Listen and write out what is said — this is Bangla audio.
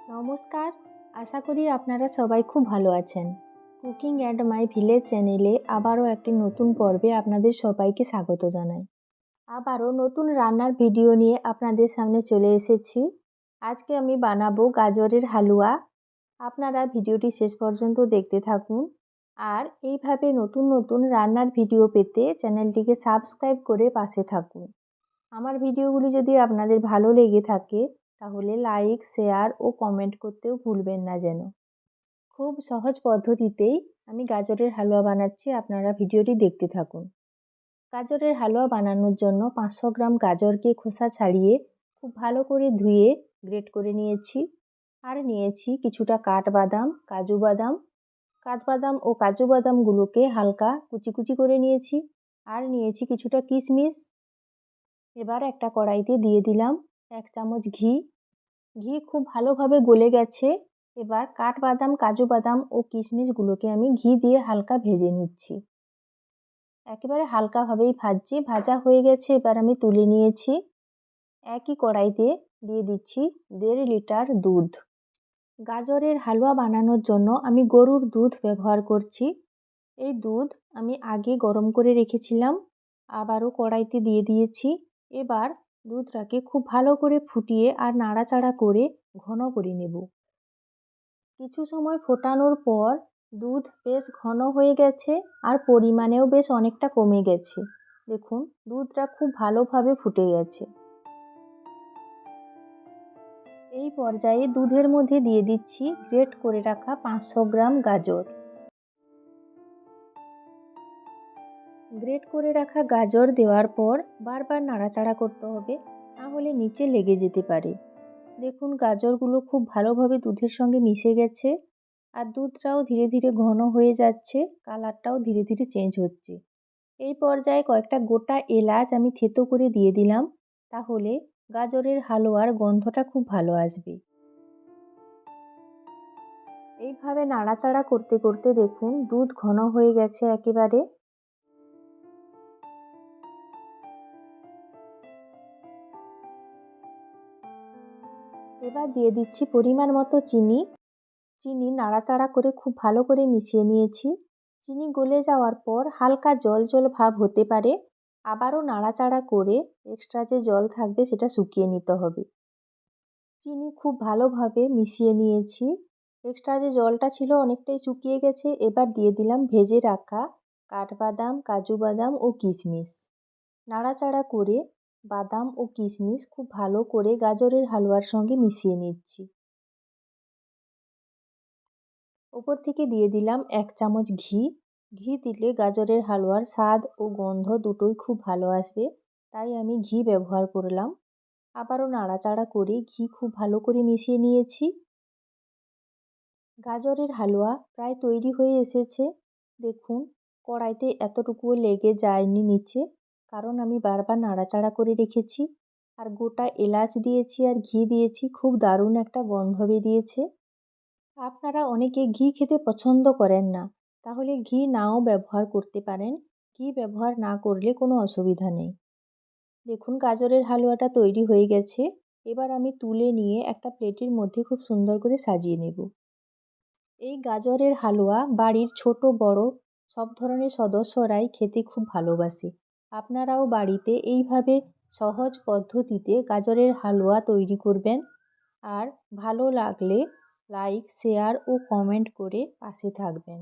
নমস্কার, আশা করি আপনারা সবাই খুব ভালো আছেন। কুকিং অ্যান্ড মাই ভিলেজ চ্যানেলে আবারও একটি নতুন পর্বে আপনাদের সবাইকে স্বাগত জানাই। আবারও নতুন রান্নার ভিডিও নিয়ে আপনাদের সামনে চলে এসেছি। আজকে আমি বানাবো গাজরের হালুয়া। আপনারা ভিডিওটি শেষ পর্যন্ত দেখতে থাকুন। আর এইভাবে নতুন নতুন রান্নার ভিডিও পেতে চ্যানেলটিকে সাবস্ক্রাইব করে পাশে থাকুন। আমার ভিডিওগুলি যদি আপনাদের ভালো লেগে থাকে তাহলে লাইক, শেয়ার ও কমেন্ট করতেও ভুলবেন না যেন। খুব সহজ পদ্ধতিতেই আমি গাজরের হালুয়া বানাচ্ছি, আপনারা ভিডিওটি দেখতে থাকুন। গাজরের হালুয়া বানানোর জন্য 500 গ্রাম গাজরকে খোসা ছাড়িয়ে খুব ভালো করে ধুয়ে গ্রেট করে নিয়েছি। আর নিয়েছি কিছুটা কাঠবাদাম, কাঠবাদাম ও কাজু বাদামগুলোকে হালকা কুচি কুচি করে নিয়েছি। আর নিয়েছি কিছুটা কিশমিশ। এবার একটা কড়াইতে দিয়ে দিলাম 1 চামচ ঘি। ঘি খুব ভালোভাবে গলে গেছে। এবার কাঠবাদাম, কাজু বাদাম ও কিশমিশগুলোকে আমি ঘি দিয়ে হালকা ভেজে নিচ্ছি। একেবারে হালকাভাবেই ভাজছি। ভাজা হয়ে গেছে, এবার আমি তুলে নিয়েছি। একই কড়াইতে দিয়ে দিচ্ছি 1.5 লিটার দুধ। গাজরের হালুয়া বানানোর জন্য আমি গরুর দুধ ব্যবহার করছি। এই দুধ আমি আগে গরম করে রেখেছিলাম, আবারও কড়াইতে দিয়ে দিয়েছি। এবার দুধটাকে খুব ভালো করে ফুটিয়ে আর নাড়াচাড়া করে ঘন করে নেব। কিছু সময় ফোটানোর পর দুধ বেশ ঘন হয়ে গেছে আর পরিমাণেও বেশ অনেকটা কমে গেছে। দেখুন, দুধটা খুব ভালোভাবে ফুটে গেছে। এই পর্যায়ে দুধের মধ্যে দিয়ে দিচ্ছি গ্রেট করে রাখা 500 গ্রাম গাজর। গ্রেট করে রাখা গাজর দেওয়ার পর বারবার নাড়াচাড়া করতে হবে, না হলে নিচে লেগে যেতে পারে। দেখুন, গাজরগুলো খুব ভালোভাবে দুধের সঙ্গে মিশে গেছে আর দুধটাও ধীরে ধীরে ঘন হয়ে যাচ্ছে, কালারটাও ধীরে ধীরে চেঞ্জ হচ্ছে। এই পর্যায়ে কয়েকটা গোটা এলাচ আমি থেতো করে দিয়ে দিলাম, তাহলে গাজরের হালুয়ার গন্ধটা খুব ভালো আসবে। এইভাবে নাড়াচাড়া করতে করতে দেখুন দুধ ঘন হয়ে গেছে একেবারে। এবার দিয়ে দিচ্ছি পরিমাণ মতো চিনি। চিনি নাড়াচাড়া করে খুব ভালো করে মিশিয়ে নিয়েছি। চিনি গলে যাওয়ার পর হালকা জল জল ভাব হতে পারে, আবারও নাড়াচাড়া করে এক্সট্রা যে জল থাকবে সেটা শুকিয়ে নিতে হবে। চিনি খুব ভালোভাবে মিশিয়ে নিয়েছি। এক্সট্রা যে জলটা ছিল অনেকটাই শুকিয়ে গেছে। এবার দিয়ে দিলাম ভেজে রাখা কাঠবাদাম, কাজু বাদাম ও কিশমিশ। নাড়াচাড়া করে বাদাম ও কিশমিশ খুব ভালো করে গাজরের হালুয়ার সঙ্গে মিশিয়ে নিচ্ছি। ওপর থেকে দিয়ে দিলাম 1 চামচ ঘি। ঘি দিলে গাজরের হালুয়ার স্বাদ ও গন্ধ দুটোই খুব ভালো আসবে, তাই আমি ঘি ব্যবহার করলাম। আবারও নাড়াচাড়া করে ঘি খুব ভালো করে মিশিয়ে নিয়েছি। গাজরের হালুয়া প্রায় তৈরি হয়ে এসেছে। দেখুন, কড়াইতে এতটুকুও লেগে যায়নি নিচে, কারণ আমি বারবার নাড়াচাড়া করে রেখেছি আর গোটা এলাচ দিয়েছি আর ঘি দিয়েছি, খুব দারুণ একটা গন্ধ বেরিয়েছে। আপনারা অনেকে ঘি খেতে পছন্দ করেন না, তাহলে ঘি নাও ব্যবহার করতে পারেন। ঘি ব্যবহার না করলে কোনো অসুবিধা নেই। দেখুন, গাজরের হালুয়াটা তৈরি হয়ে গেছে। এবার আমি তুলে নিয়ে একটা প্লেটের মধ্যে খুব সুন্দর করে সাজিয়ে নেব। এই গাজরের হালুয়া বাড়ির ছোট বড় সব ধরনের সদস্যরাই খেতে খুব ভালোবাসে। আপনারাও বাড়িতে এইভাবে সহজ পদ্ধতিতে গাজরের হালুয়া তৈরি করবেন। আর ভালো লাগলে লাইক, শেয়ার ও কমেন্ট করে পাশে থাকবেন।